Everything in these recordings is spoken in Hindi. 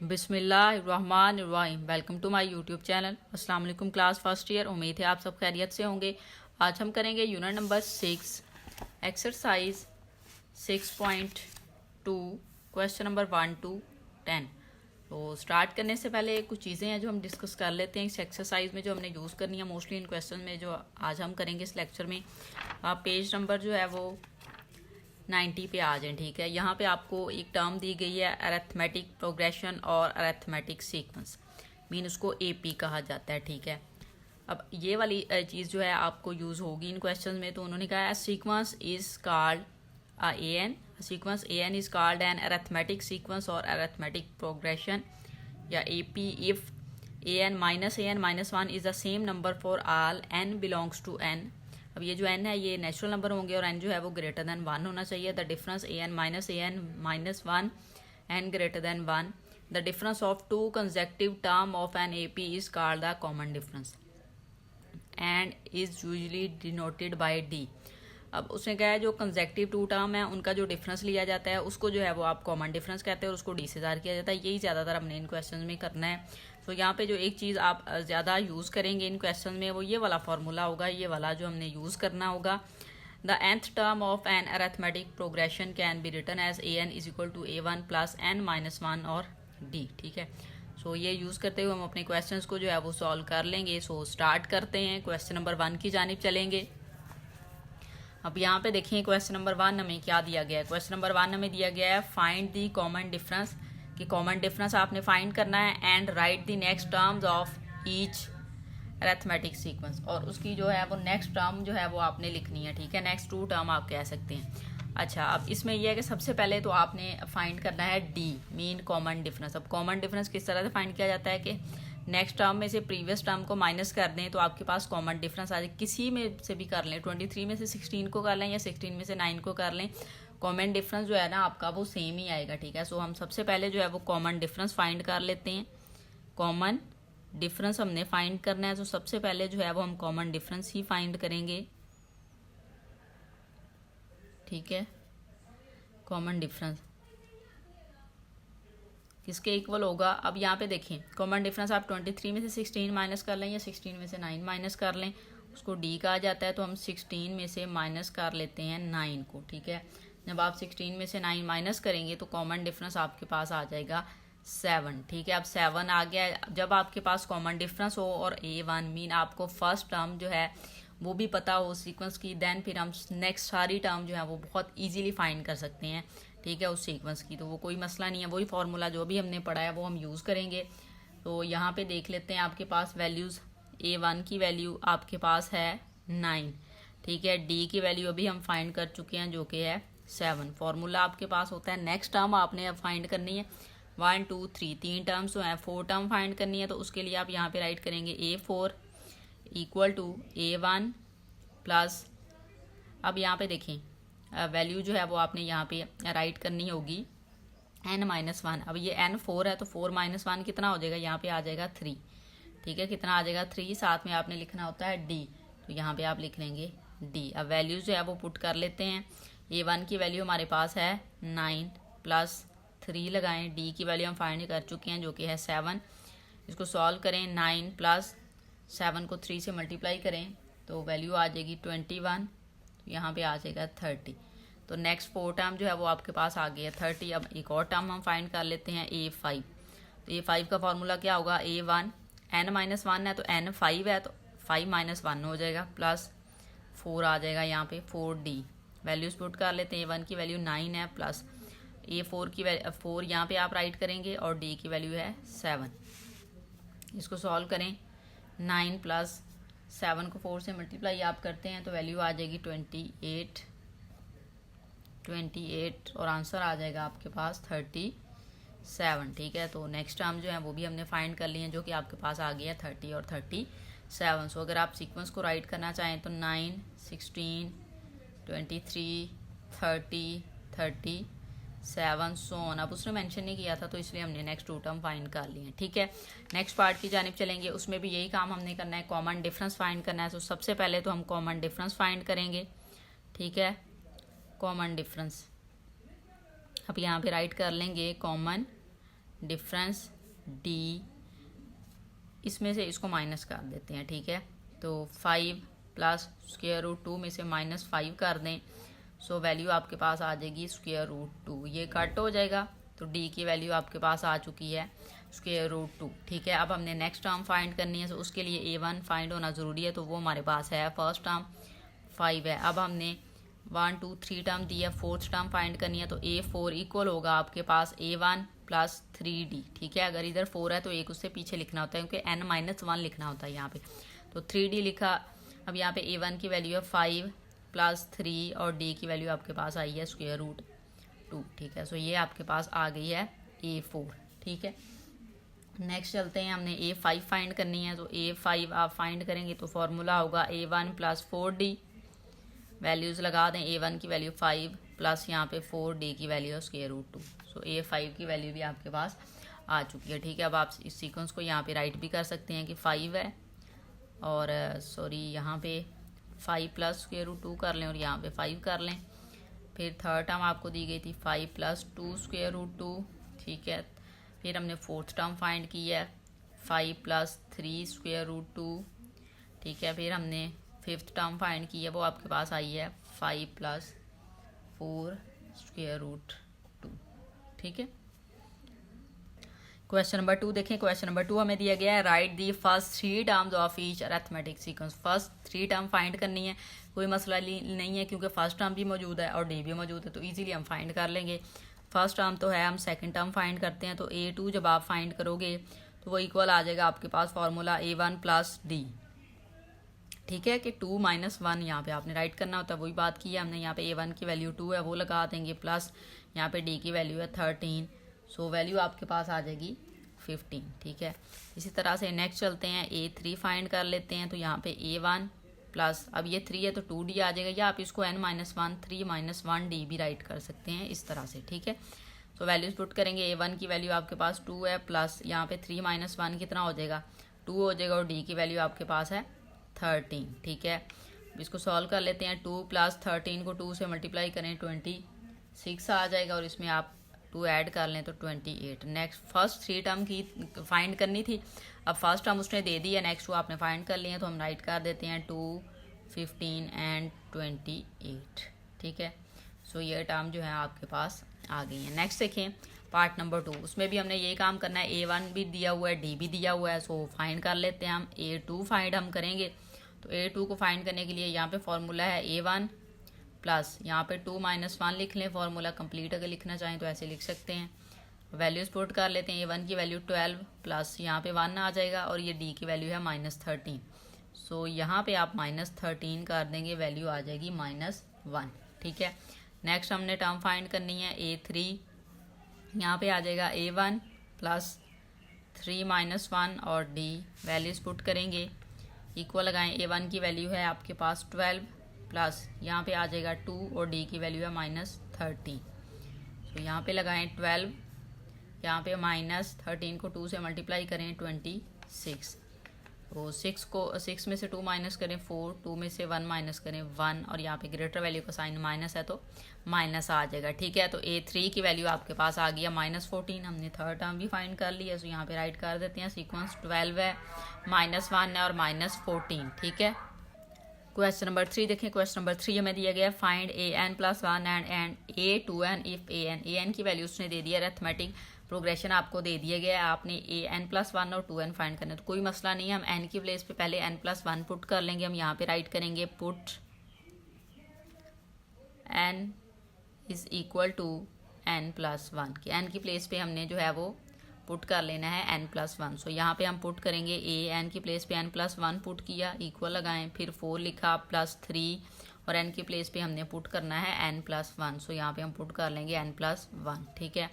बिस्मिल्लाहिर्रहमानिर्रहीम। Welcome to my YouTube channel. अस्सलाम वालेकुम क्लास फर्स्ट ईयर। उम्मीद है आप सब खैरियत से होंगे। आज हम करेंगे unit number 6 exercise 6.2 question number 1 to 10। तो स्टार्ट करने से पहले कुछ चीज़ें हैं जो हम डिस्कस कर लेते हैं इस एक्सरसाइज में, जो हमने यूज़ करनी है मोस्टली इन क्वेश्चन में जो आज हम करेंगे इस लेक्चर में। आप पेज नंबर जो है वो 90 पे आ जाएं। ठीक है, यहाँ पे आपको एक टर्म दी गई है अरिथमेटिक प्रोग्रेशन और अरिथमेटिक सीक्वेंस, मीन उसको एपी कहा जाता है। ठीक है, अब ये वाली चीज़ जो है आपको यूज़ होगी इन क्वेश्चन में। तो उन्होंने कहा है sequence is called an sequence an is called an arithmetic sequence और अरिथमेटिक प्रोग्रेशन या AP if n minus one is the same number for all n belongs to N. अब ये जो n है ये नेचुरल नंबर होंगे और n जो है वो ग्रेटर देन 1 होना चाहिए। The difference an minus one n greater than 1। The difference of two consecutive term of an AP is called the common difference and is usually denoted by D। अब उसने कहा है जो कंसेक्टिव टू टर्म है उनका जो डिफरेंस लिया जाता है उसको जो है वो आप कॉमन डिफरेंस कहते हैं और उसको D से ज़ाहिर किया जाता है। यही ज़्यादातर हमने इन क्वेश्चन में करना है। तो यहाँ पे जो एक चीज़ आप ज़्यादा यूज़ करेंगे इन क्वेश्चन में वो ये वाला फार्मूला होगा, ये वाला जो हमने यूज़ करना होगा। The nth term of an arithmetic progression can be written as an is equal to a1 plus n-1 और d। ठीक है, सो ये यूज़ करते हुए हम अपने क्वेश्चन को जो है वो सॉल्व कर लेंगे। सो स्टार्ट करते हैं, क्वेश्चन नंबर 1 की जानिब चलेंगे। अब यहाँ पे देखिए क्वेश्चन नंबर 1 हमें क्या दिया गया है। क्वेश्चन नंबर 1 हमें दिया गया है फाइंड दी कॉमन डिफरेंस, कि कॉमन डिफरेंस आपने फाइंड करना है and right the next terms of each arithmetic sequence, और उसकी जो है वो नेक्स्ट टर्म जो है वो आपने लिखनी है। ठीक है, नेक्स्ट 2 टर्म आप कह सकते हैं। अच्छा, अब इसमें यह है कि सबसे पहले तो आपने फाइंड करना है डी मीन कॉमन डिफरेंस। अब कॉमन डिफरेंस किस तरह से फाइंड किया जाता है कि नेक्स्ट टर्म में से प्रीवियस टर्म को माइनस कर दें तो आपके पास कॉमन डिफरेंस आ जाए। किसी में से भी कर लें, 23 में से 16 को कर लें या 16 में से 9 को कर लें, कॉमन डिफरेंस जो है ना आपका वो सेम ही आएगा। ठीक है, सो हम सबसे पहले जो है वो कॉमन डिफरेंस फाइंड कर लेते हैं। कॉमन डिफरेंस हमने फाइंड करना है, तो सबसे पहले जो है वो हम कॉमन डिफरेंस ही फाइंड करेंगे। ठीक है, कॉमन डिफरेंस किसके इक्वल होगा। अब यहाँ पे देखें कॉमन डिफरेंस आप 23 में से 16 माइनस कर लें या 16 में से 9 माइनस कर लें, उसको डी कहा जाता है। तो हम 16 में से माइनस कर लेते हैं 9 को। ठीक है, जब आप 16 में से 9 माइनस करेंगे तो कॉमन डिफरेंस आपके पास आ जाएगा 7। ठीक है, अब 7 आ गया। जब आपके पास कॉमन डिफरेंस हो और A1 मीन आपको फर्स्ट टर्म जो है वो भी पता हो सीक्वेंस की, देन फिर हम नेक्स्ट सारी टर्म जो है वो बहुत इजीली फाइंड कर सकते हैं। ठीक है, उस सीक्वेंस की तो वो कोई मसला नहीं है, वही फार्मूला जो भी हमने पढ़ा है वो हम यूज़ करेंगे। तो यहाँ पे देख लेते हैं आपके पास वैल्यूज़। A1 की वैल्यू आपके पास है 9। ठीक है, D की वैल्यू अभी हम फाइंड कर चुके हैं जो कि है 7। फार्मूला आपके पास होता है, नेक्स्ट टर्म आपने अब फाइंड करनी है 1 2 3 3 टर्म्स जो हैं 4 टर्म फाइंड करनी है। तो उसके लिए आप यहाँ पे राइट करेंगे A4 equal to A1 plus, अब यहाँ पे देखें वैल्यू जो है वो आपने यहाँ पे राइट करनी होगी n-1। अब ये n4 है तो 4-1 कितना हो जाएगा, यहाँ पे आ जाएगा 3। ठीक है, कितना आ जाएगा 3। साथ में आपने लिखना होता है d, तो यहाँ पे आप लिख लेंगे d। अब वैल्यूज जो है वो पुट कर लेते हैं। A1 की वैल्यू हमारे पास है 9 प्लस 3 लगाएं, d की वैल्यू हम फाइंड कर चुके हैं जो कि है 7। इसको सॉल्व करें, 9 प्लस 7 को 3 से मल्टीप्लाई करें तो वैल्यू आ जाएगी 21, तो यहाँ पे आ जाएगा 30। तो नेक्स्ट 4 टर्म जो है वो आपके पास आ गया 30। अब एक और टर्म हम फाइंड कर लेते हैं A5। तो A5 का फार्मूला क्या होगा, A1 n-1 है तो n 5 है तो 5-1 हो जाएगा, प्लस 4 आ जाएगा यहाँ पे 4D। वैल्यूज पुट कर लेते हैं। A1 की वैल्यू 9 है प्लस A4 की वैल्यू 4 यहाँ पे आप राइट करेंगे और D की वैल्यू है 7। इसको सॉल्व करें, 9 प्लस 7 को 4 से मल्टीप्लाई आप करते हैं तो वैल्यू आ जाएगी 28 और आंसर आ जाएगा आपके पास 37। ठीक है, तो नेक्स्ट टर्म जो है वो भी हमने फाइंड कर लिए हैं जो कि आपके पास आ गया 30 और 37। सो अगर आप सीक्वेंस को राइट करना चाहें तो 9 16 23 30 37 सोन। अब उसने मेंशन नहीं किया था तो इसलिए हमने नेक्स्ट 2 टर्म फाइंड कर लिए हैं। ठीक है, नेक्स्ट पार्ट की जानिब चलेंगे, उसमें भी यही काम हमने करना है, कॉमन डिफरेंस फाइंड करना है। तो सबसे पहले तो हम कॉमन डिफरेंस फाइंड करेंगे। ठीक है, कॉमन डिफरेंस अब यहाँ पे राइट कर लेंगे कॉमन डिफरेंस डी, इसमें से इसको माइनस कर देते हैं, ठीक है। तो 5 प्लस स्क्वायर रूट 2 में से -5 कर दें, सो वैल्यू आपके पास आ जाएगी स्क्वायर रूट 2। ये कट हो जाएगा, तो डी की वैल्यू आपके पास आ चुकी है स्क्वायर रूट 2, ठीक है। अब हमने नेक्स्ट टर्म फाइंड करनी है, तो उसके लिए a1 फाइंड होना ज़रूरी है, तो वो हमारे पास है फर्स्ट टर्म 5 है। अब हमने 1 2 3 टर्म दी है, फोर्थ टर्म फाइंड करनी है, तो a4 इक्वल होगा आपके पास a1 प्लस 3d, ठीक है। अगर इधर 4 है तो एक उससे पीछे लिखना होता है, क्योंकि n-1 लिखना होता है यहाँ पे, तो 3d लिखा। अब यहाँ पे a1 की वैल्यू है 5 प्लस 3 और d की वैल्यू आपके पास आई है स्क्वायर रूट 2, ठीक है। सो ये आपके पास आ गई है a4, ठीक है। नेक्स्ट चलते हैं, हमने a5 फाइंड करनी है, तो a5 आप फाइंड करेंगे तो फॉर्मूला होगा a1 प्लस 4d, वैल्यूज़ लगा दें, a1 की वैल्यू 5 प्लस यहाँ पे 4d की वैल्यू है स्क्वायर रूट 2, सो a5 की वैल्यू भी आपके पास आ चुकी है, ठीक है। अब आप इस सीक्वेंस को यहाँ पे राइट भी कर सकते हैं कि 5 है और सॉरी यहाँ पे 5 प्लस स्क्वायर रूट 2 कर लें और यहाँ पे 5 कर लें। फिर थर्ड टर्म आपको दी गई थी 5 प्लस 2 स्क्वायर रूट 2, ठीक है। फिर हमने फोर्थ टर्म फाइंड की है 5 प्लस 3 स्क्वायर रूट 2, ठीक है। फिर हमने फिफ्थ टर्म फाइंड की है, वो आपके पास आई है 5 प्लस 4 स्क्वायर रूट 2, ठीक है। क्वेश्चन नंबर 2 देखें। क्वेश्चन नंबर 2 हमें दिया गया है right the first 3 terms of each arithmetic sequence. First 3 term find करनी है, कोई मसला नहीं है क्योंकि फर्स्ट टर्म भी मौजूद है और डी भी मौजूद है, तो इजीली हम फाइंड कर लेंगे। फर्स्ट टर्म तो है, हम सेकंड टर्म फाइंड करते हैं, तो a2 जब आप फाइंड करोगे तो वो इक्वल आ जाएगा आपके पास फॉर्मूला a1 प्लस डी, ठीक है, कि 2 - 1 यहाँ पे आपने राइट करना होता है, वही बात की है हमने। यहाँ पे a1 की वैल्यू 2 है, वो लगा देंगे, प्लस यहाँ पे d की वैल्यू है 13, सो वैल्यू आपके पास आ जाएगी 15, ठीक है। इसी तरह से नेक्स्ट चलते हैं, a3 फाइंड कर लेते हैं, तो यहाँ पे a1 प्लस, अब ये 3 है तो 2d आ जाएगा, या आप इसको n-1 3 - 1d भी राइट कर सकते हैं इस तरह से, ठीक है। सो वैल्यूज पुट करेंगे, a1 की वैल्यू आपके पास 2 है, प्लस यहाँ पे 3 - 1 कितना हो जाएगा 2 हो जाएगा, और d की वैल्यू आपके पास है 13, ठीक है। इसको सॉल्व कर लेते हैं, 2 प्लस 13 को 2 से मल्टीप्लाई करें 26 आ जाएगा, और इसमें आप 2 ऐड कर लें तो 28। नेक्स्ट फर्स्ट 3 टर्म की फाइंड करनी थी, अब फर्स्ट टर्म उसने दे दी है, नेक्स्ट 2 आपने फाइंड कर लिए, तो हम राइट कर देते हैं 2 15 एंड 28, ठीक है। सो ये टर्म जो है आपके पास आ गई है। नेक्स्ट देखें पार्ट नंबर 2, उसमें भी हमने ये काम करना है, a1 भी दिया हुआ है, d भी दिया हुआ है, सो फाइंड कर लेते हैं हम। a2 फाइंड हम करेंगे, तो a2 को फाइंड करने के लिए यहाँ पे फॉर्मूला है a1 प्लस यहाँ पे 2 - 1 लिख लें, फॉर्मूला कंप्लीट अगर लिखना चाहें तो ऐसे लिख सकते हैं। वैल्यूज पुट कर लेते हैं, a1 की वैल्यू 12 प्लस यहाँ पे 1 आ जाएगा, और ये d की वैल्यू है -13, सो यहाँ पे आप -13 कर देंगे, वैल्यू आ जाएगी -1, ठीक है। नेक्स्ट हमने टर्म फाइंड करनी है a3, यहाँ पे आ जाएगा a1 प्लस 3 - 1 और d, वैल्यूज पुट करेंगे, इक्वल लगाएं, a1 की वैल्यू है आपके पास 12 प्लस यहाँ पे आ जाएगा 2 और d की वैल्यू है -13, तो यहाँ पे लगाएं 12, यहाँ पे -13 को 2 से मल्टीप्लाई करें 26, तो 6 में से 2 माइनस करें 4, 2 में से 1 माइनस करें 1, और यहाँ पे ग्रेटर वैल्यू का साइन माइनस है तो माइनस आ जाएगा, ठीक है। तो a3 की वैल्यू आपके पास आ गया -14। हमने थर्ड टर्म भी फाइंड कर लिया, तो यहाँ पे राइट कर देते हैं, सीक्वेंस 12 है, -1 है और -14, ठीक है। क्वेश्चन नंबर 3 देखें। क्वेश्चन नंबर 3 हमें दिया गया find an + 1 and a2n if an की वैल्यू उसने दे दिया, अरिथमेटिक प्रोग्रेशन आपको दे दिया गया है, आपने an + 1 और 2n फाइंड करना है, तो कोई मसला नहीं है, हम n की प्लेस पे पहले n + 1 पुट कर लेंगे। हम यहाँ पे राइट करेंगे put n is equal to n + 1, कि n की प्लेस पे हमने जो है वो पुट कर लेना है n + 1, सो यहाँ पे हम पुट करेंगे an की प्लेस पे n + 1 पुट किया, इक्वल लगाएं, फिर 4 लिखा प्लस 3, और n की प्लेस पे हमने पुट करना है n + 1, सो यहाँ पे हम पुट कर लेंगे n + 1, ठीक है।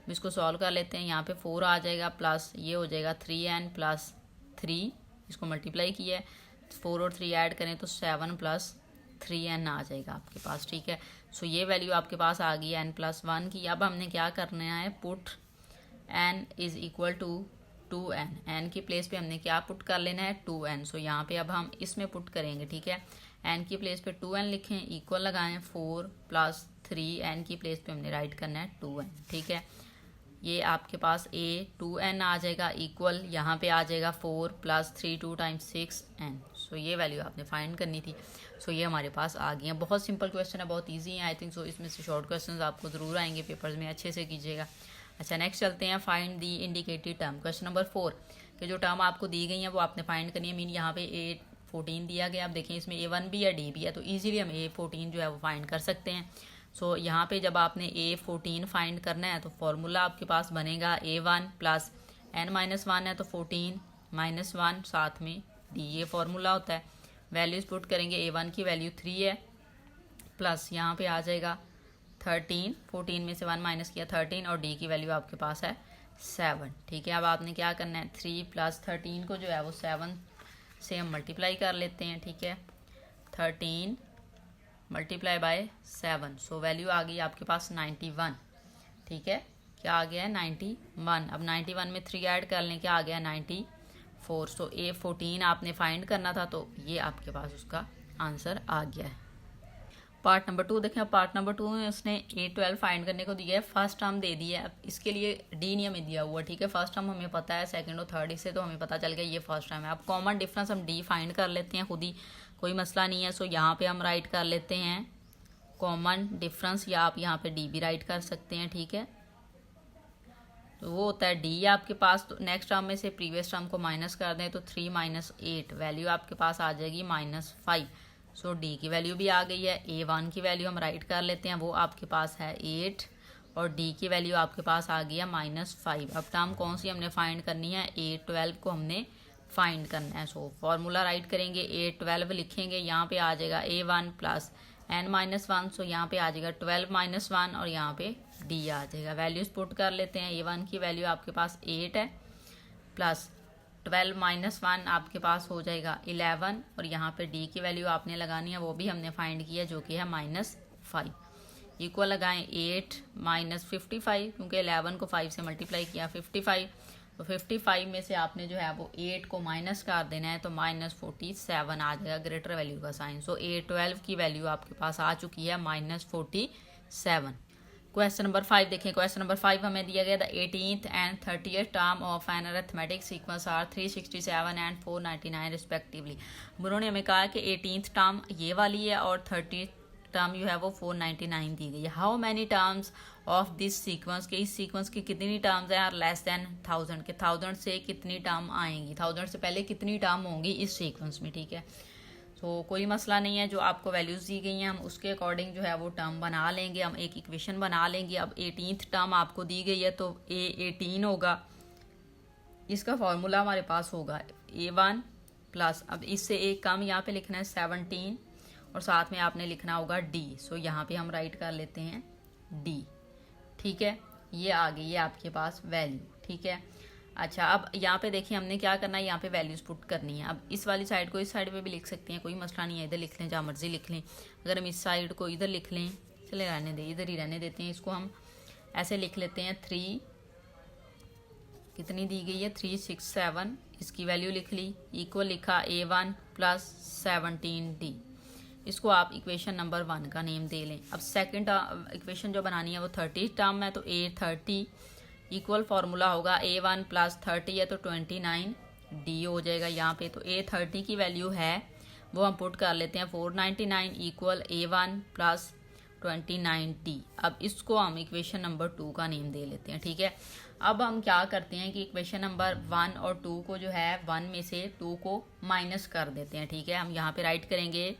इसको सॉल्व कर लेते हैं, यहाँ पे 4 आ जाएगा, प्लस ये हो जाएगा 3n + 3, इसको मल्टीप्लाई किया है, 4 और 3 ऐड करें तो 7 + 3n आ जाएगा आपके पास, ठीक है। सो ये वैल्यू आपके पास आ गई n + 1 की। अब हमने क्या करना है, put n is equal to 2n, n की प्लेस पे हमने क्या पुट कर लेना है 2n, सो यहाँ पे अब हम इसमें पुट करेंगे, ठीक है। n की प्लेस पे 2n लिखें, इक्वल लगाएं, 4 + 3, n की प्लेस पे हमने राइट करना है 2n, ठीक है। ये आपके पास A2n आ जाएगा इक्वल, यहाँ पे आ जाएगा 4 + 3 2 × 6n। सो ये वैल्यू आपने फाइंड करनी थी। सो ये हमारे पास आ गई है। बहुत सिंपल क्वेश्चन है, बहुत इजी है आई थिंक। सो इसमें से शॉर्ट क्वेश्चन आपको ज़रूर आएंगे पेपर्स में, अच्छे से कीजिएगा। अच्छा नेक्स्ट चलते हैं, find the indicated term. Question number 4 कि जो टर्म आपको दी गई है वो आपने फाइंड करनी है। मीन यहाँ पे A14 दिया गया, आप देखें इसमें A1 भी है D भी है, तो ईजिली हम A14 जो है वो फाइंड कर सकते हैं। सो यहाँ पे जब आपने A14 फाइंड करना है तो फॉर्मूला आपके पास बनेगा A1 + n-1 है तो 14 - 1 साथ में D, ये फॉर्मूला होता है। वैल्यूज पुट करेंगे, A1 की वैल्यू 3 है प्लस यहाँ पे आ जाएगा 13, 14 में से 1 माइनस किया 13, और D की वैल्यू आपके पास है 7। ठीक है, अब आपने क्या करना है, 3 + 13 को जो है वो 7 से हम मल्टीप्लाई कर लेते हैं। ठीक है, 13 × 7, सो वैल्यू आ गई आपके पास 91। ठीक है, क्या आ गया है 91। अब 91 में 3 ऐड कर लें, क्या आ गया 94। सो A14 आपने फाइंड करना था, तो ये आपके पास उसका आंसर आ गया है। पार्ट नंबर 2 देखें। पार्ट नंबर 2 में उसने A12 फाइंड करने को दिया है, फर्स्ट टर्म दे दी है। अब इसके लिए D नहीं हमें दिया हुआ। ठीक है, फर्स्ट टर्म हमें पता है, सेकंड और थर्ड इससे तो हमें पता चल गया ये फर्स्ट टर्म है। अब कॉमन डिफरेंस हम D फाइंड कर लेते हैं खुद ही, कोई मसला नहीं है। सो यहाँ पे हम राइट कर लेते हैं कॉमन डिफरेंस, या आप यहाँ पे D भी राइट कर सकते हैं। ठीक है, तो वो होता है D आपके पास। तो नेक्स्ट टर्म में से प्रीवियस टर्म को माइनस कर दें तो 3 - 8 वैल्यू आपके पास आ जाएगी -5। सो D की वैल्यू भी आ गई है। A1 की वैल्यू हम राइट कर लेते हैं, वो आपके पास है 8, और D की वैल्यू आपके पास आ गई है -5। अब टर्म कौन सी हमने फाइंड करनी है, A12 को हमने फाइंड करना है। सो फॉर्मूला राइट करेंगे, A12 लिखेंगे, यहाँ पे आ जाएगा A1 + n-1, सो यहाँ पे आ जाएगा 12 - 1, और यहाँ पे D आ जाएगा। वैल्यूज पुट कर लेते हैं। A1 की वैल्यू आपके पास 8 है प्लस 12 - 1 आपके पास हो जाएगा 11, और यहाँ पे D की वैल्यू आपने लगानी है, वो भी हमने फाइंड किया जो कि है -5। इक्वल लगाएं 8 - 55, क्योंकि 11 को 5 से मल्टीप्लाई किया 55, तो 55 में से आपने जो है वो 8 को माइनस कर देना है, तो -47 आ जाएगा, ग्रेटर वैल्यू का साइन। सो A12 की वैल्यू आपके पास आ चुकी है -47। क्वेश्चन नंबर 5 देखें। क्वेश्चन नंबर 5 हमें दिया गया, the 18th and 30th term of an arithmetic sequence are 367 and 499 respectively. उन्होंने हमें कहा कि 18th टर्म ये वाली है और 30th टर्म जो है वो 499 दी गई है। How many terms of this sequence, के इस सीक्वेंस की कितनी टर्म्स हैं, आर लेस देन 1000, के 1000 से कितनी टर्म आएंगी, 1000 से पहले कितनी टर्म होंगी इस सीक्वेंस में। ठीक है, तो कोई मसला नहीं है, जो आपको वैल्यूज़ दी गई हैं हम उसके अकॉर्डिंग जो है वो टर्म बना लेंगे, हम एक इक्वेशन बना लेंगे। अब 18th टर्म आपको दी गई है तो A18 होगा, इसका फॉर्मूला हमारे पास होगा A1 प्लस, अब इससे एक कम यहाँ पे लिखना है 17, और साथ में आपने लिखना होगा D। सो यहाँ पे हम राइट कर लेते हैं D। ठीक है, ये आ गई है आपके पास वैल्यू। ठीक है, अच्छा अब यहाँ पे देखिए हमने क्या करना है, यहाँ पे वैल्यूज पुट करनी है। अब इस वाली साइड को इस साइड पे भी लिख सकते हैं, कोई मसला नहीं है, इधर लिख लें जहाँ मर्जी लिख लें। अगर हम इस साइड को इधर लिख लें, चले रहने दें, इधर ही रहने देते हैं, इसको हम ऐसे लिख लेते हैं 3, कितनी दी गई है 367, इसकी वैल्यू लिख ली, इक्वल लिखा A1 + 17D। इसको आप इक्वेशन नंबर 1 का नेम दे लें। अब सेकंड इक्वेशन जो बनानी है वो 30 टर्म है, तो A30 इक्वल फार्मूला होगा A1 + 30 है तो 29D हो जाएगा यहाँ पे। तो A30 की वैल्यू है वो हम पुट कर लेते हैं 499 इक्वल A1 + 29D। अब इसको हम इक्वेशन नंबर 2 का नेम दे लेते हैं। ठीक है, अब हम क्या करते हैं कि इक्वेशन नंबर 1 और 2 को जो है 1 में से 2 को माइनस कर देते हैं। ठीक है, हम यहाँ पे राइट करेंगे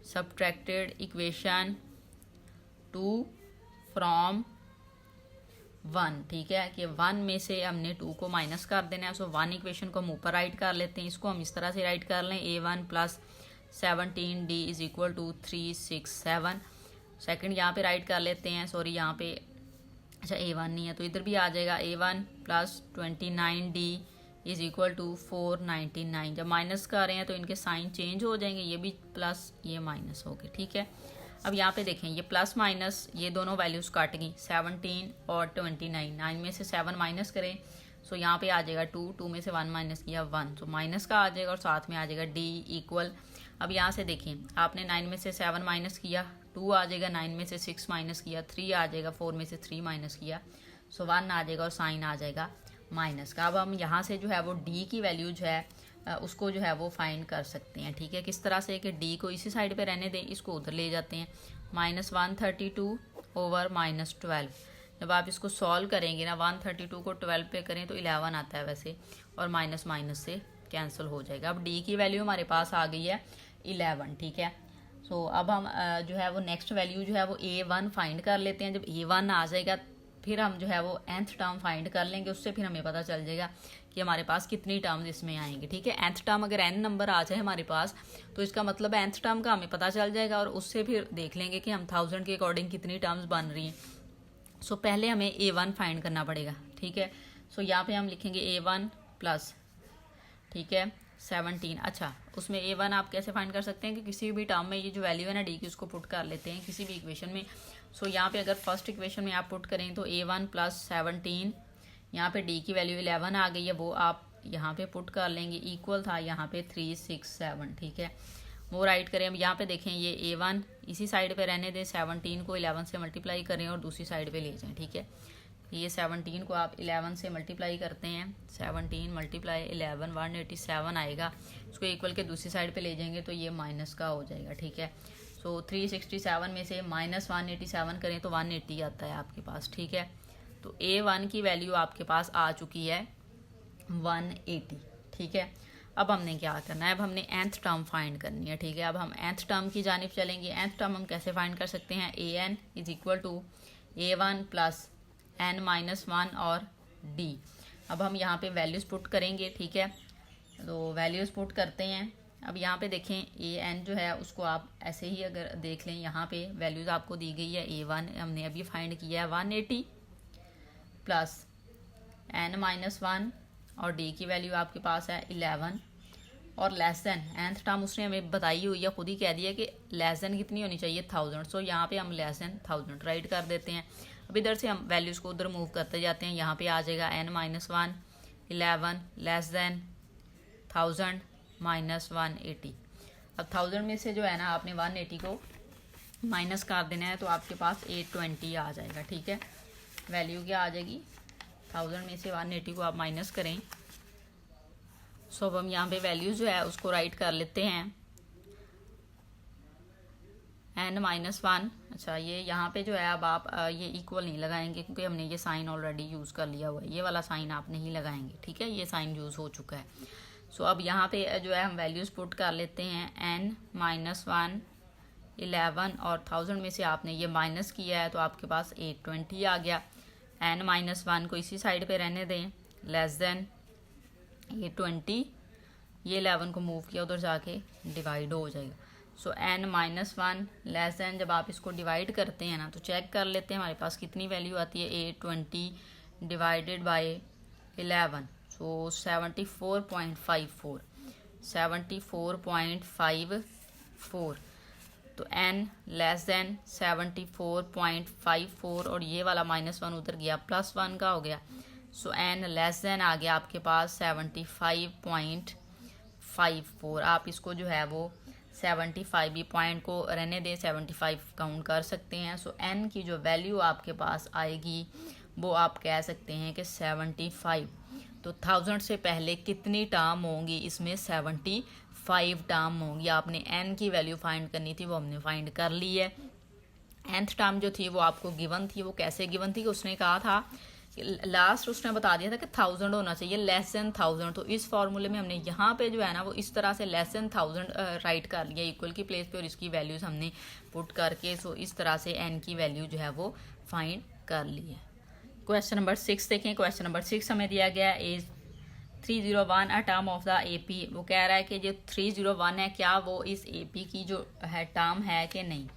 subtracted इक्वेशन 2 फ्रॉम 1। ठीक है, कि 1 में से हमने 2 को माइनस कर देना है। सो 1 इक्वेशन को हम ऊपर राइट कर लेते हैं, इसको हम इस तरह से राइट कर लें A1 + 17D = 367। सेकंड यहाँ पे राइट कर लेते हैं, सॉरी यहाँ पे अच्छा A1 नहीं है तो इधर भी आ जाएगा A1 + 29D = 499। जब माइनस कर रहे हैं तो इनके साइन चेंज हो जाएंगे, ये भी प्लस ये माइनस हो गए। ठीक है, अब यहाँ पे देखें ये प्लस माइनस ये दोनों वैल्यूज काट गई, 17 और 29, 9 में से 7 माइनस करें, सो यहाँ पे आ जाएगा 2, 2 में से 1 माइनस किया 1, तो माइनस का आ जाएगा और साथ में आ जाएगा D इक्वल। अब यहाँ से देखें आपने 9 में से 7 माइनस किया 2 आ जाएगा, 9 में से 6 माइनस किया 3 आ जाएगा, 4 में से 3 माइनस किया सो 1 आ जाएगा और साइन आ जाएगा माइनस का। अब हम यहाँ से जो है वो डी की वैल्यू जो है उसको जो है वो फाइंड कर सकते हैं, ठीक है। किस तरह से कि डी को इसी साइड पे रहने दें, इसको उधर ले जाते हैं, -132 ओवर -12। जब आप इसको सॉल्व करेंगे ना 132 को 12 पे करें तो 11 आता है वैसे, और माइनस माइनस से कैंसिल हो जाएगा। अब डी की वैल्यू हमारे पास आ गई है 11, ठीक है। सो अब हम जो है वो नेक्स्ट वैल्यू जो है वो A1 फाइंड कर लेते हैं। जब A1 आ जाएगा फिर हम जो है वो nth टर्म फाइंड कर लेंगे, उससे फिर हमें पता चल जाएगा कि हमारे पास कितनी टर्म्स इसमें आएंगे, ठीक है। nth टर्म अगर n नंबर आ जाए हमारे पास तो इसका मतलब nth टर्म का हमें पता चल जाएगा, और उससे फिर देख लेंगे कि हम 1000 के अकॉर्डिंग कितनी टर्म्स बन रही हैं। सो पहले हमें A1 फाइंड करना पड़ेगा, ठीक है। सो यहाँ पे हम लिखेंगे A1 प्लस, ठीक है, 17। अच्छा, उसमें A1 आप कैसे फाइंड कर सकते हैं कि किसी भी टर्म में ये जो वैल्यू है ना डी की उसको पुट कर लेते हैं किसी भी इक्वेशन में। सो यहाँ पे अगर फर्स्ट इक्वेशन में आप पुट करें तो A1 प्लस 17, यहाँ पे डी की वैल्यू 11 आ गई है, वो आप यहाँ पे पुट कर लेंगे, इक्वल था यहाँ पे 367, ठीक है। वो राइट करें। अब यहाँ पे देखें ये A1 इसी साइड पे रहने दें, 17 को 11 से मल्टीप्लाई करें और दूसरी साइड पे ले जाएं, ठीक है। ये 17 को आप 11 से मल्टीप्लाई करते हैं, 17 मल्टीप्लाई 11 187 आएगा, इसको इक्वल के दूसरी साइड पे ले जाएंगे तो ये माइनस का हो जाएगा, ठीक है। सो 367 में से -187 करें तो 180 आता है आपके पास, ठीक है। तो A1 की वैल्यू आपके पास आ चुकी है 180, ठीक है। अब हमने क्या करना है, अब हमने nth टर्म फाइंड करनी है, ठीक है। अब हम nth टर्म की जानिब चलेंगे। nth टर्म हम कैसे फाइंड कर सकते हैं, an is equal to A1 plus n-1 और d। अब हम यहाँ पे वैल्यूज़ पुट करेंगे, ठीक है। तो वैल्यूज़ पुट करते हैं। अब यहाँ पे देखें an जो है उसको आप ऐसे ही अगर देख लें, यहाँ पे वैल्यूज़ आपको दी गई है A1 हमने अभी फाइंड किया है 180 प्लस n-1 और d की वैल्यू आपके पास है 11 और लेस देन nth टर्म उसने हमें बताई हुई है, खुद ही कह दिया कि लेस देन कितनी होनी चाहिए 1000। सो यहाँ पे हम लेस देन 1000 राइट कर देते हैं। अब इधर से हम वैल्यूज़ को उधर मूव करते जाते हैं। यहाँ पे आ जाएगा n-1 11 लेस देन 1000 -180। अब 1000 में से जो है ना आपने 180 को माइनस कर देना है तो आपके पास 820 आ जाएगा, ठीक है। वैल्यू क्या आ जाएगी, 1000 में से 180 को आप माइनस करें। सो अब हम यहाँ पे वैल्यू जो है उसको राइट कर लेते हैं, n-1। अच्छा, ये यहाँ पे जो है अब आप ये इक्वल नहीं लगाएंगे क्योंकि हमने ये साइन ऑलरेडी यूज़ कर लिया हुआ है, ये वाला साइन आप नहीं लगाएंगे, ठीक है, ये साइन यूज़ हो चुका है। सो अब यहाँ पे जो है हम वैल्यूज़ पुट कर लेते हैं, n-1 11 और 1000 में से आपने ये माइनस किया है तो आपके पास 820 आ गया। n-1 को इसी साइड पे रहने दें, लेस देन ये 20, ये 11 को मूव किया उधर जाके डिवाइड हो जाएगा। सो n-1 लेस देन, जब आप इसको डिवाइड करते हैं ना तो चेक कर लेते हैं हमारे पास कितनी वैल्यू आती है, 820 डिवाइडेड बाय 11, सो 74.54 74.54। तो n लेस देन 74.54 और ये वाला -1 उधर गया, +1 का हो गया। सो n लेस देन आ गया आपके पास 75.54। आप इसको जो है वो 75 ये पॉइंट को रहने दें, 75 काउंट कर सकते हैं। सो n की जो वैल्यू आपके पास आएगी वो आप कह सकते हैं कि 75। तो 1000 से पहले कितनी टर्म होंगी, इसमें 75 टर्म होंगी। आपने n की वैल्यू फाइंड करनी थी, वो हमने फाइंड कर ली है। nth टर्म जो थी वो आपको गिवन थी, वो कैसे गिवन थी कि उसने कहा था लास्ट उसने बता दिया था कि 1000 होना चाहिए, लेस देन 1000। तो इस फॉर्मूले में हमने यहाँ पे जो है ना वो इस तरह से लेस देन 1000 राइट कर लिया इक्वल की प्लेस पे, और इसकी वैल्यूज हमने पुट करके सो इस तरह से n की वैल्यू जो है वो फाइंड कर ली है। क्वेश्चन नंबर 6 देखें। क्वेश्चन नंबर 6 हमें दिया गया is 301 a term of the AP। वो कह रहा है कि जो 301 है क्या वो इस AP की जो है टर्म है कि नहीं।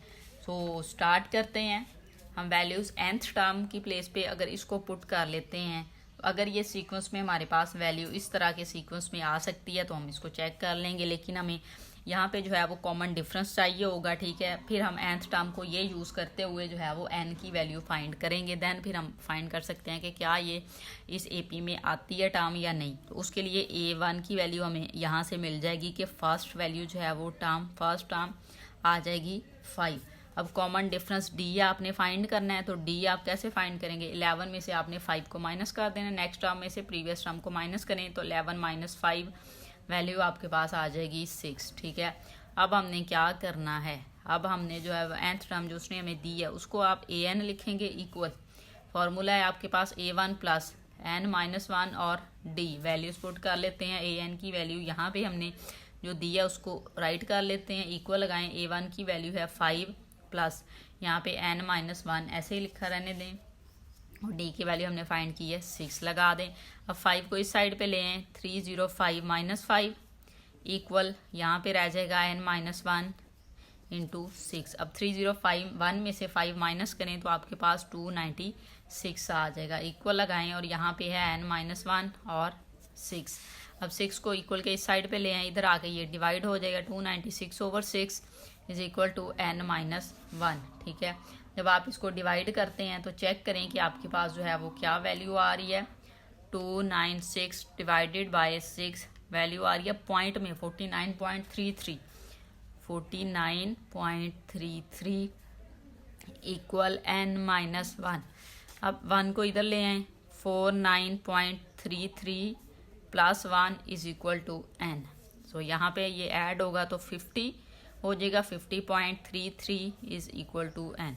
सो स्टार्ट करते हैं हम। वैल्यूज़ nth टर्म की प्लेस पे अगर इसको पुट कर लेते हैं, अगर ये सीक्वेंस में हमारे पास वैल्यू इस तरह के सीक्वेंस में आ सकती है तो हम इसको चेक कर लेंगे, लेकिन हमें यहाँ पे जो है वो कॉमन डिफरेंस चाहिए होगा, ठीक है। फिर हम nth टर्म को ये यूज़ करते हुए जो है वो n की वैल्यू फाइंड करेंगे, देन फिर हम फाइंड कर सकते हैं कि क्या ये इस AP में आती है टर्म या नहीं। तो उसके लिए A1 की वैल्यू हमें यहाँ से मिल जाएगी कि फर्स्ट वैल्यू जो है वो टर्म फर्स्ट टर्म आ जाएगी 5। अब कॉमन डिफरेंस डी आपने फाइंड करना है, तो डी आप कैसे फाइंड करेंगे, 11 में से आपने 5 को माइनस कर देना, नेक्स्ट टर्म में से प्रीवियस टर्म को माइनस करें तो 11 माइनस 5 वैल्यू आपके पास आ जाएगी 6। ठीक है, अब हमने क्या करना है, अब हमने जो है nth टर्म जो उसने हमें दी है उसको आप an लिखेंगे इक्वल, फॉर्मूला है आपके पास a1 प्लस n माइनस 1 और d, वैल्यूज पुट कर लेते हैं। an की वैल्यू यहाँ पे हमने जो दी है उसको राइट कर लेते हैं, इक्वल लगाएं, a1 की वैल्यू है 5 प्लस यहाँ पे n माइनस 1 ऐसे ही लिखा रहने दें, और d की वैल्यू हमने फाइंड की है 6 लगा दें। अब 5 को इस साइड पे ले आएँ, 305 माइनस 5 इक्वल यहाँ पे रह जाएगा n माइनस 1 इंटू 6। अब 305 में से 5 माइनस करें तो आपके पास 296 आ जाएगा, इक्वल लगाएं, और यहाँ पे है n माइनस 1 और 6। अब 6 को इक्वल के इस साइड पे ले आएँ, इधर आके ये डिवाइड हो जाएगा, 296 over 6 is equal to n minus 1। ठीक है, जब आप इसको डिवाइड करते हैं तो चेक करें कि आपके पास जो है वो क्या वैल्यू आ रही है, 296 डिवाइडेड बाय 6 वैल्यू आ रही है पॉइंट में 49.33 इक्वल n माइनस 1। अब 1 को इधर ले आएँ, 49.33 plus 1 is equal to n। So यहाँ पे ये ऐड होगा तो 50 हो जाएगा, 50.33 इज इक्वल टू n।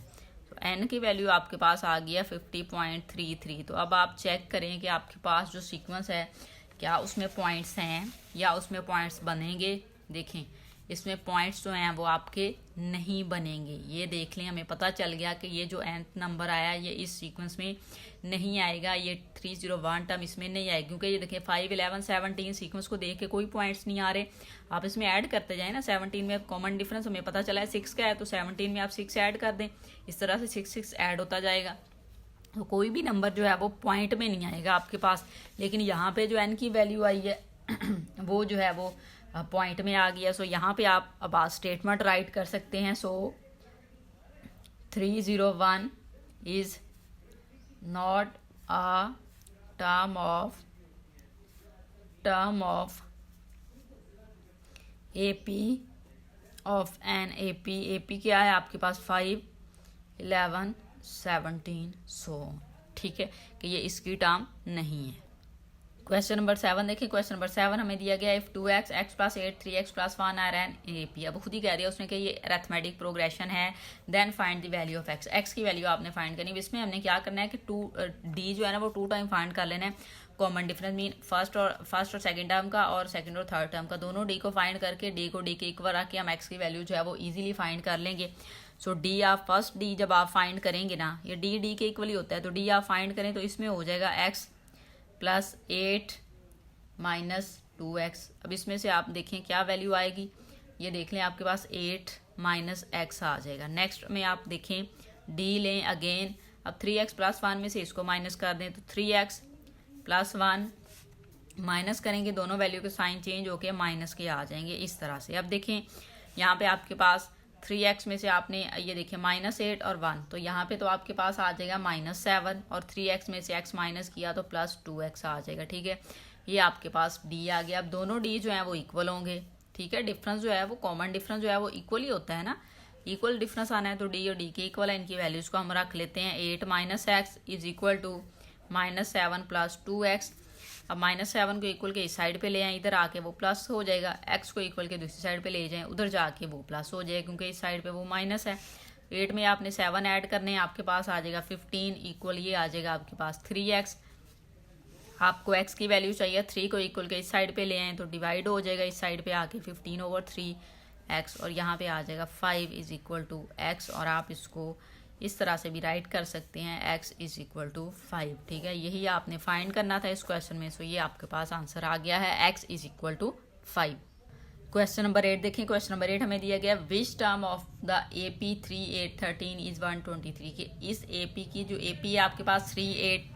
तो n की वैल्यू आपके पास आ गया 50.33। तो अब आप चेक करें कि आपके पास जो सीक्वेंस है क्या उसमें पॉइंट्स हैं या उसमें पॉइंट्स बनेंगे। देखें, इसमें पॉइंट्स जो हैं वो आपके नहीं बनेंगे, ये देख लें, हमें पता चल गया कि ये जो nth नंबर आया ये इस सीक्वेंस में नहीं आएगा, ये 301 टर्म इसमें नहीं आएगी, क्योंकि ये देखें 5, 11, 17 सीक्वेंस को देख के कोई पॉइंट्स नहीं आ रहे। आप इसमें ऐड करते जाएं ना, 17 में कॉमन डिफरेंस हमें पता चला है 6 का है, तो 17 में आप 6 ऐड कर दें, इस तरह से 6 ऐड होता जाएगा, तो कोई भी नंबर जो है वो पॉइंट में नहीं आएगा आपके पास। लेकिन यहाँ पे जो n की वैल्यू आई है वो जो है वो पॉइंट में आ गया। सो यहाँ पे आप अब स्टेटमेंट राइट कर सकते हैं। So 301 is not a term of AP of an AP क्या है आपके पास 5, 11, 17 सो। ठीक है कि ये इसकी टर्म नहीं है। क्वेश्चन नंबर 7 देखिए, क्वेश्चन नंबर 7 हमें दिया गया if 2x, x plus 8, 3x plus 1 are an AP। अब खुद ही कह दिया उसने कि ये अरिथमेटिक प्रोग्रेशन है, then find the value of x। x की वैल्यू आपने फाइंड करनी है। इसमें हमने क्या करना है कि d जो है ना वो 2 टाइम फाइंड कर लेना है। कॉमन डिफरेंस मीन फर्स्ट और सेकंड टर्म का और सेकंड और थर्ड टर्म का, दोनों d को फाइंड करके d को d के इक्वल रख के हम x की वैल्यू जो है वो इजीली फाइंड कर लेंगे। सो d आप फर्स्ट d जब आप फाइंड करेंगे ना, ये d के इक्वल ही होता है, तो d आप फाइंड करें तो इसमें हो जाएगा x प्लस 8 माइनस 2x। अब इसमें से आप देखें क्या वैल्यू आएगी, ये देख लें आपके पास 8 माइनस x आ जाएगा। नेक्स्ट में आप देखें d लें अगेन, अब 3x प्लस 1 में से इसको माइनस कर दें तो 3x प्लस 1 माइनस करेंगे, दोनों वैल्यू के साइन चेंज होके माइनस के आ जाएंगे इस तरह से। अब देखें यहाँ पे आपके पास 3x में से आपने ये देखें -8 और 1, तो यहाँ पे तो आपके पास आ जाएगा -7 और 3x में से x माइनस किया तो प्लस 2x आ जाएगा। ठीक है, ये आपके पास d आ गया। अब दोनों d जो है वो इक्वल होंगे। ठीक है, डिफरेंस जो है वो कॉमन डिफरेंस जो है वो इक्वल ही होता है ना, इक्वल डिफरेंस आना है तो d और d के इक्वल है, इनकी वैल्यूज को हम रख लेते हैं। 8 minus x is equal to -7 plus 2x। अब -7 को इक्वल के इस साइड पे ले आए, इधर आके वो प्लस हो जाएगा, x को इक्वल के दूसरी साइड पे ले जाएं, उधर जाके वो प्लस हो जाएगा क्योंकि इस साइड पे वो माइनस है। 8 में आपने 7 ऐड करने हैं, आपके पास आ जाएगा 15 इक्वल ये आ जाएगा आपके पास 3x। आपको x की वैल्यू चाहिए, 3 को इक्वल के इस साइड पे ले आए तो डिवाइड हो जाएगा इस साइड पे आके 15 ओवर 3x, और यहाँ पे आ जाएगा 5 इज इक्वल टू x, और आप इसको इस तरह से भी राइट कर सकते हैं x इज इक्वल टू 5। ठीक है, यही आपने फाइंड करना था इस क्वेश्चन में। सो ये आपके पास आंसर आ गया है x is equal to 5। Question number 8 देखें, क्वेश्चन नंबर 8 हमें दिया गया which term of the AP 3, 8, 13 इज 123 के इस AP की जो AP है आपके पास 3, 8,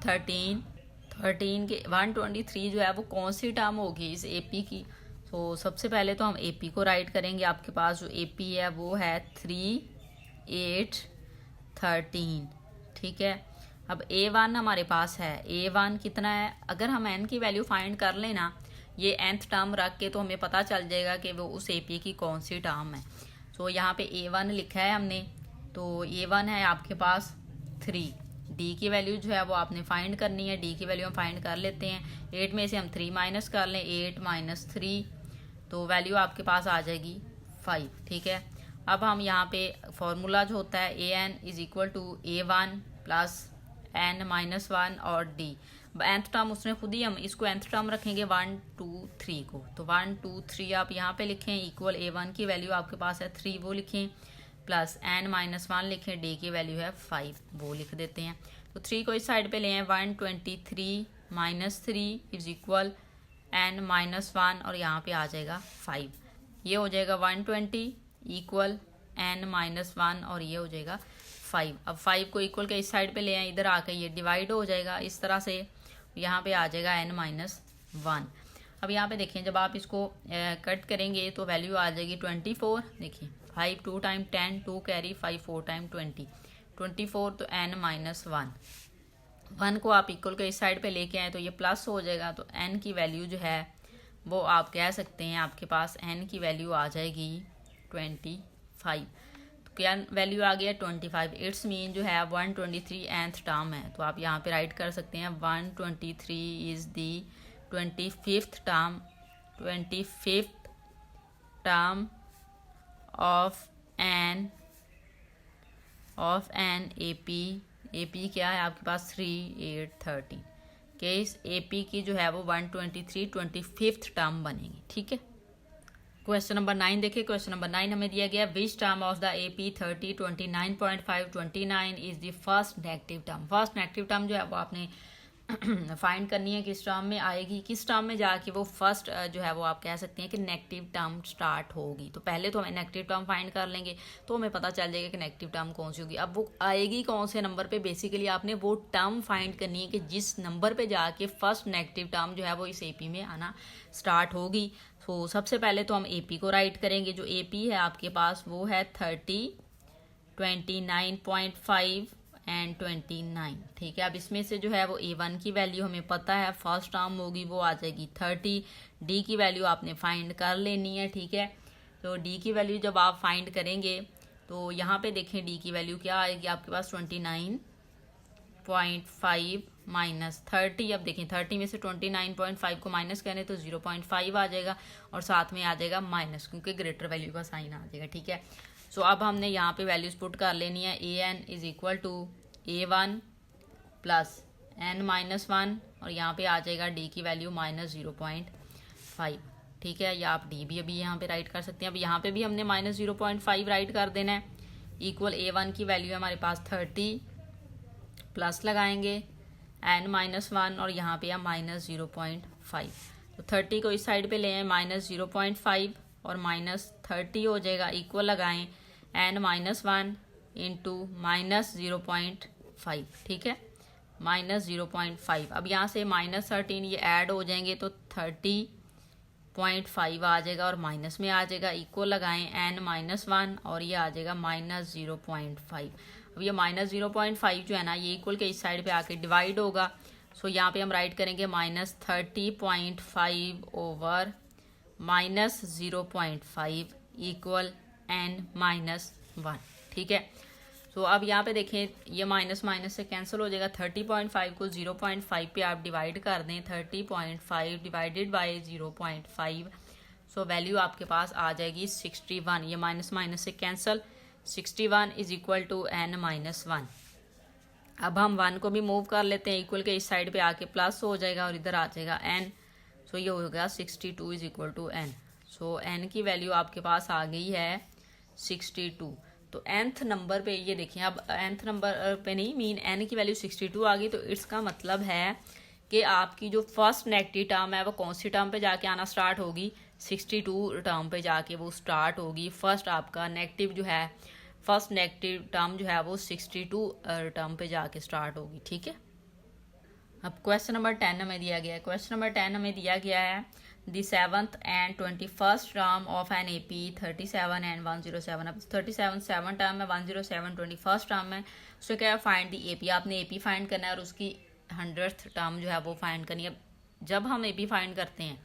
13 के 123 जो है वो कौन सी टर्म होगी इस AP की। तो सबसे पहले तो हम AP को राइट करेंगे। आपके पास जो AP है वो है 3, 8, 13। ठीक है, अब A1 हमारे पास है, A1 कितना है, अगर हम n की वैल्यू फाइंड कर लेना ये nth टर्म रख के तो हमें पता चल जाएगा कि वो उस AP की कौन सी टर्म है। तो यहाँ पे A1 लिखा है हमने, तो ये 1 है आपके पास 3। डी की वैल्यू जो है वो आपने फाइंड करनी है, डी की वैल्यू हम फाइंड कर लेते हैं। 8 में से हम 3 माइनस कर लें, 8 माइनस 3, तो वैल्यू आपके पास आ जाएगी 5। ठीक है, अब हम यहाँ पे फॉर्मूला जो होता है a n is equal to A1 plus n minus 1 और डी nth टर्म उसने खुद ही, हम इसको nth टर्म रखेंगे 1 2 3 को, तो 1 2 3 आप यहाँ पे लिखें, इक्वल A1 की वैल्यू आपके पास है 3 वो लिखें, प्लस n माइनस 1 लिखें, डी की वैल्यू है 5 वो लिख देते हैं। तो 3 को इस साइड पे ले आए, 123 minus 3 is equal n minus 1 और यहाँ पे आ जाएगा 5। ये हो जाएगा 120 इक्वल n माइनस 1 और ये हो जाएगा 5। अब 5 को इक्वल के इस साइड पे ले आए, इधर आके ये डिवाइड हो जाएगा इस तरह से, यहाँ पे आ जाएगा n माइनस 1। अब यहाँ पे देखें जब आप इसको कट करेंगे तो वैल्यू आ जाएगी 24। देखिए 5 2 टाइम 10, 2 कैरी, 5 4 टाइम 20, 24, तो n माइनस 1 को आप इक्वल के इस साइड पे लेके आए तो ये प्लस हो जाएगा, तो n की वैल्यू जो है वो आप कह सकते हैं आपके पास n की वैल्यू आ जाएगी 25। तो क्या वैल्यू आ गया 25। इट्स मीन जो है 123 nth टर्म है, तो आप यहाँ पे राइट कर सकते हैं 123 is the 25th term of an AP क्या है आपके पास 3 8 13 के इस AP की जो है वो 123 25th टर्म बनेगी। ठीक है, क्वेश्चन नंबर 9 देखिए। क्वेश्चन नंबर 9 हमें दिया गया which term of the AP 30 29.5 29 is the first negative term. First negative term जो है वो आपने फाइंड करनी है किस टर्म में आएगी, किस टर्म में जाके वो फर्स्ट जो है वो आप कह सकते हैं कि नेगेटिव टर्म स्टार्ट होगी। तो पहले तो हमें नेगेटिव टर्म फाइंड कर लेंगे तो हमें पता चल जाएगा कि नेगेटिव टर्म कौन सी होगी। अब वो आएगी कौन से नंबर पे, बेसिकली आपने वो टर्म फाइंड करनी है कि जिस नंबर पे जाके फर्स्ट नेगेटिव टर्म जो है वो इस AP में आना स्टार्ट होगी। तो सबसे पहले तो हम AP को राइट करेंगे। जो AP है आपके पास वो है 30 29.5 एंड 29। ठीक है, अब इसमें से जो है वो A1 की वैल्यू हमें पता है, फर्स्ट टर्म होगी वो आ जाएगी 30। डी की वैल्यू आपने फाइंड कर लेनी है। ठीक है, तो डी की वैल्यू जब आप फाइंड करेंगे तो यहाँ पे देखें डी की वैल्यू क्या आएगी आपके पास 29.5 माइनस 30। अब देखें 30 में से 29.5 को माइनस करें तो 0.5 आ जाएगा और साथ में आ जाएगा माइनस, क्योंकि ग्रेटर वैल्यू का साइन आ जाएगा। ठीक है, सो अब हमने यहाँ पे वैल्यूज पुट कर लेनी है। AN is equal to A1 plus n minus 1 और यहाँ पे आ जाएगा डी की वैल्यू माइनस 0.5। ठीक है, या आप डी भी अभी यहाँ पे राइट कर सकते हैं। अब यहाँ पे भी हमने माइनस 0.5 राइट कर देना है। इक्वल A1 की वैल्यू है हमारे पास 30 प्लस लगाएंगे n माइनस 1 और यहाँ पे है माइनस 0.5। तो 30 को इस साइड पे ले आए, माइनस 0.5 और माइनस 30 हो जाएगा, इक्वल लगाएं n माइनस 1 इंटू माइनस 0.5। ठीक है, माइनस 0.5। अब यहाँ से माइनस 13 ये ऐड हो जाएंगे तो 30.5 आ जाएगा और माइनस में आ जाएगा, इक्वल लगाएं n माइनस 1 और ये आ जाएगा माइनस 0.5। अब ये माइनस 0.5 जो है ना ये इक्वल के इस साइड पे आके डिवाइड होगा। सो यहाँ पे हम राइट करेंगे minus 30.5 over minus 0.5 equal n minus 1। ठीक है, सो अब यहाँ पे देखें ये माइनस माइनस से कैंसिल हो जाएगा। 30.5 को 0.5 पे आप डिवाइड कर दें, 30.5 डिवाइडेड बाय 0.5, सो वैल्यू आपके पास आ जाएगी 61। ये माइनस माइनस से cancel, 61 is equal to n minus 1। अब हम 1 को भी मूव कर लेते हैं, इक्वल के इस साइड पे आके प्लस हो जाएगा और इधर आ जाएगा n। सो ये हो गया 62 is equal to n। So n की वैल्यू आपके पास आ गई है 62। तो nth नंबर पे ये देखिए, अब nth नंबर पे नहीं, मीन n की वैल्यू 62 आ गई। तो इसका मतलब है कि आपकी जो फर्स्ट नेगेटिव टर्म है वो कौन सी टर्म पे जाके आना स्टार्ट होगी, 62 टर्म पे जाके वो स्टार्ट होगी। फर्स्ट आपका नेगेटिव जो है, फर्स्ट नेगेटिव टर्म जो है वो 62 टर्म पे जाके स्टार्ट होगी। ठीक है, अब क्वेश्चन नंबर 10 हमें दिया गया है। क्वेश्चन नंबर 10 हमें दिया गया है the 7th and 21st term of an AP 37 and 107। अब 37 7 टर्म है, 107 21st टर्म है। उससे क्या है, फाइंड दी AP। आपने AP फाइंड करना है और उसकी 100th टर्म जो है वो फाइंड करनी है। जब हम AP फाइंड करते हैं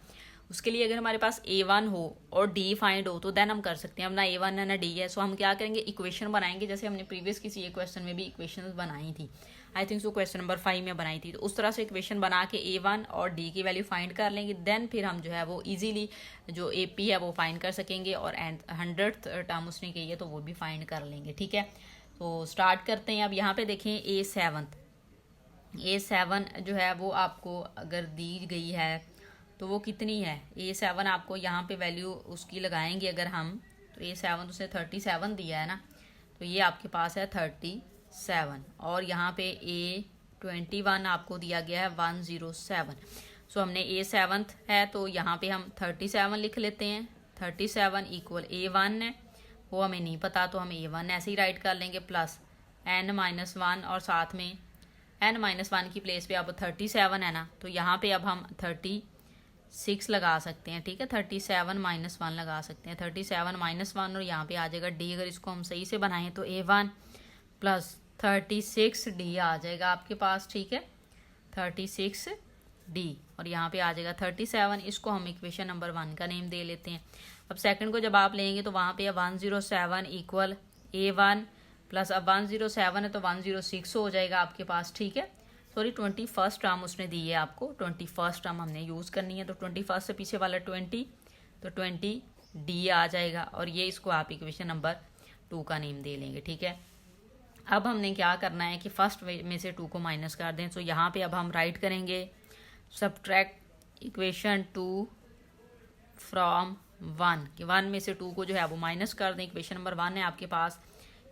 उसके लिए अगर हमारे पास A1 हो और D फाइंड हो तो देन हम कर सकते हैं। अब ना A1 है ना D है, सो हम क्या करेंगे, इक्वेशन बनाएंगे जैसे हमने प्रीवियस किसी एक क्वेश्चन में भी इक्वेशन बनाई थी, I think so question number 5 में बनाई थी। तो उस तरह से इक्वेशन बना के A1 और D की वैल्यू फाइंड कर लेंगे, देन फिर हम जो है वो इजीली जो AP है वो फाइंड कर सकेंगे और 100th टर्म उसने की है तो वो भी फाइंड कर लेंगे। ठीक है, तो स्टार्ट करते हैं। अब यहाँ पे देखें A7 जो है वो आपको अगर दी गई है तो वो कितनी है, A7 आपको यहाँ पे वैल्यू उसकी लगाएंगे अगर हम, तो A7 उसने 37 दिया है ना, तो ये आपके पास है 37 और यहाँ पे A21 आपको दिया गया है 107। सो हमने A7 है तो यहाँ पे हम 37 लिख लेते हैं, 37 इक्वल A1 है, वो हमें नहीं पता तो हम A1 ऐसे ही राइट कर लेंगे प्लस n-1 और साथ में n-1 की प्लेस पे अब 37 है ना, तो यहाँ पे अब हम 36 लगा सकते हैं। ठीक है, 37-1 लगा सकते हैं, 37-1 और यहाँ पे आ जाएगा D। अगर इसको हम सही से बनाएं तो A1 प्लस 36D आ जाएगा आपके पास। ठीक है, 36D और यहाँ पे आ जाएगा 37। इसको हम इक्वेशन नंबर 1 का नेम दे लेते हैं। अब सेकंड को जब आप लेंगे तो वहाँ पे 107 इक्वल A1 प्लस, अब 107 है तो 106 हो जाएगा आपके पास। ठीक है, सॉरी 21st टर्म उसने दी है आपको, 21st टर्म हमने यूज़ करनी है, तो 21st से पीछे वाला 20 तो 20D आ जाएगा और ये इसको आप इक्वेशन नंबर 2 का नेम दे लेंगे। ठीक है, अब हमने क्या करना है कि फर्स्ट में से 2 को माइनस कर दें, तो यहाँ पे अब हम राइट करेंगे सब्ट्रैक्ट इक्वेशन 2 फ्रॉम 1 कि 1 में से 2 को जो है वो माइनस कर दें। इक्वेशन नंबर 1 है आपके पास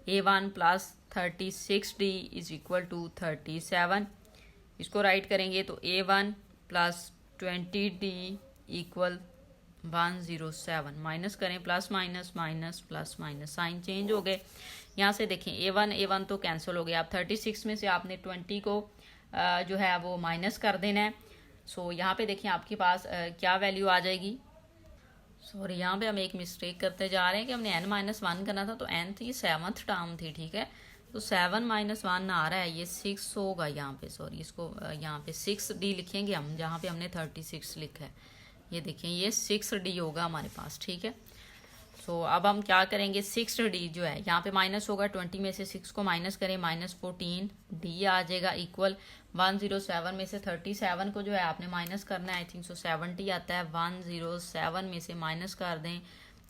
A1 plus 36D is equal to 37। इसको राइट करेंगे तो A1 plus 20D equal 107, minus करें plus minus minus plus minus, sign change हो गए। यहाँ से देखें A1 तो कैंसिल हो गया। आप 36 में से आपने 20 को जो है वो माइनस कर देना है। सो यहाँ पे देखें आपके पास क्या वैल्यू आ जाएगी। सॉरी, यहाँ पे हम एक मिस्टेक करते जा रहे हैं कि हमने n-1 करना था, तो n थी 7th टर्म थी। ठीक है, तो 7-1 आ रहा है, ये 6 होगा यहाँ पे। सॉरी, इसको यहाँ पे 6D लिखेंगे हम, जहाँ पे हमने 36 लिखा है। ये देखें ये 6D होगा हमारे पास। ठीक है, सो अब हम क्या करेंगे, 6D जो है यहाँ पे माइनस होगा, 20 में से 6 को माइनस करें, -14D आ जाएगा इक्वल 107 में से 37 को जो है आपने माइनस करना है, आई थिंक सो 70 आता है। 107 में से माइनस कर दें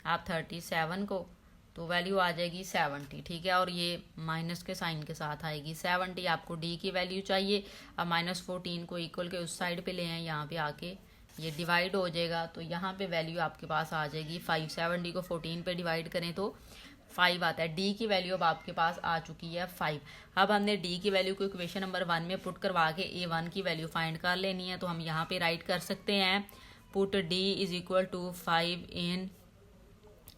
आप 37 को तो वैल्यू आ जाएगी 70। ठीक है, और ये माइनस के साइन के साथ आएगी 70। आपको D की वैल्यू चाहिए, अब -14 को इक्वल के उस साइड पे ले आए, यहाँ पे आके ये डिवाइड हो जाएगा, तो यहाँ पे वैल्यू आपके पास आ जाएगी 5। 70 को 14 पे डिवाइड करें तो 5 आता है। D की वैल्यू अब आपके पास आ चुकी है 5। अब हमने D की वैल्यू को इक्वेशन नंबर 1 में पुट करवा के A1 की वैल्यू फाइंड कर लेनी है, तो हम यहाँ पे राइट कर सकते हैं put D is equal to 5 in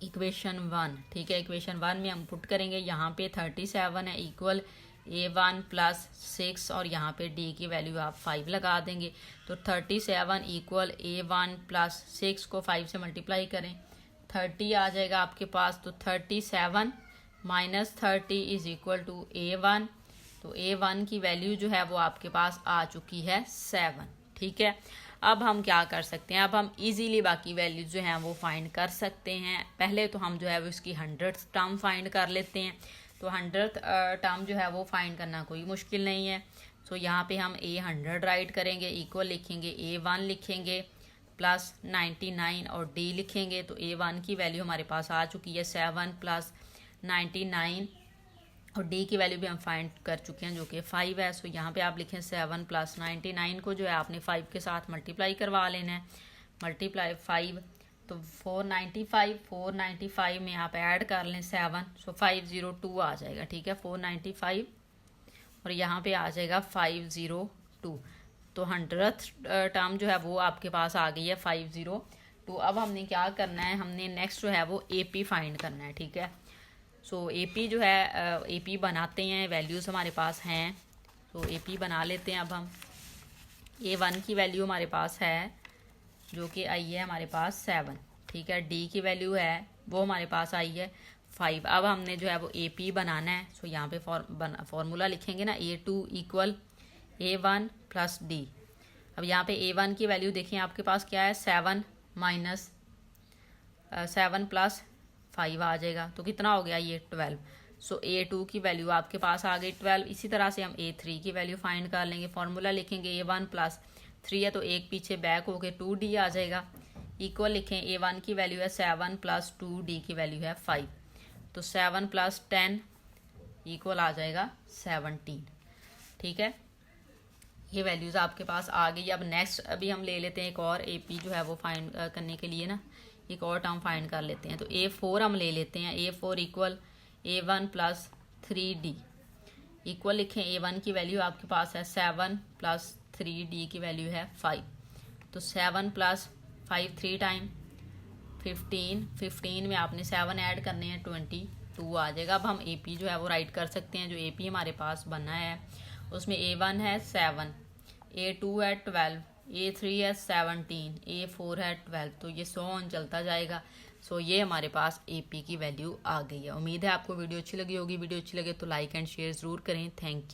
equation 1। ठीक है, इक्वेशन 1 में हम पुट करेंगे, यहाँ पे 37 है इक्वल A1 प्लस 6 और यहाँ पे D की वैल्यू आप 5 लगा देंगे, तो 37 इक्वल A1 प्लस 6 को 5 से मल्टीप्लाई करें 30 आ जाएगा आपके पास। तो 37 minus 30 is equal to A1, तो A1 की वैल्यू जो है वो आपके पास आ चुकी है 7। ठीक है, अब हम क्या कर सकते हैं, अब हम इजीली बाकी वैल्यूज जो हैं वो फाइंड कर सकते हैं। पहले तो हम जो है वो इसकी 100th टर्म फाइंड कर लेते हैं, तो 100th टर्म जो है वो फाइंड करना कोई मुश्किल नहीं है। सो यहाँ पे हम A100 राइट करेंगे, इक्वल लिखेंगे A1 लिखेंगे प्लस 99 और D लिखेंगे, तो A1 की वैल्यू हमारे पास आ चुकी है 7 प्लस 99 और D की वैल्यू भी हम फाइंड कर चुके हैं जो कि 5 है। सो यहाँ पे आप लिखें 7 प्लस 99 को जो है आपने 5 के साथ मल्टीप्लाई करवा लेना है, मल्टीप्लाई 5 तो 495 में आप ऐड कर लें 7, सो 502 आ जाएगा। ठीक है, 495 और यहाँ पे आ जाएगा 502, तो 100th टर्म जो है वो आपके पास आ गई है 502। अब हमने क्या करना है, हमने नेक्स्ट जो है वो AP फाइंड करना है। ठीक है, सो AP जो है AP बनाते हैं, वैल्यूज़ हमारे पास हैं, तो AP बना लेते हैं। अब हम A1 की वैल्यू हमारे पास है जो कि आई है हमारे पास 7। ठीक है, D की वैल्यू है वो हमारे पास आई है 5। अब हमने जो है वो AP बनाना है, सो यहाँ पे फॉर्मूला लिखेंगे ना, A2 equal A1 plus D। अब यहाँ पे A1 की वैल्यू देखें आपके पास क्या है 7 माइनस 7 प्लस 5 आ जाएगा, तो कितना हो गया ये 12। सो A2 की वैल्यू आपके पास आ गई 12। इसी तरह से हम A3 की वैल्यू फाइंड कर लेंगे। फार्मूला लिखेंगे A1 प्लस 3 है तो एक पीछे बैक होके 2D आ जाएगा। इक्वल लिखें A1 की वैल्यू है 7 प्लस 2D की वैल्यू है 5, तो 7 प्लस 10 इक्वल आ जाएगा 17। ठीक है, ये वैल्यूज़ आपके पास आ गई। अब नेक्स्ट अभी हम ले लेते हैं एक और AP जो है वो फाइंड करने के लिए ना एक और टर्म फाइंड कर लेते हैं। तो A4 हम ले लेते हैं। A4 equal A1 plus 3D equal लिखें A1 की वैल्यू आपके पास है 7 प्लस 3D की वैल्यू है 5, तो 7 प्लस 5 3 टाइम 15 में आपने 7 ऐड करने हैं 22 आ जाएगा। अब हम AP जो है वो राइट कर सकते हैं। जो AP हमारे पास बना है उसमें A1 है 7, A2 है 12, A3 है 17, A4 है 12, तो ये 100 चलता जाएगा। सो ये हमारे पास AP की वैल्यू आ गई है। उम्मीद है आपको वीडियो अच्छी लगी होगी। वीडियो अच्छी लगे तो लाइक एंड शेयर ज़रूर करें। Thank you.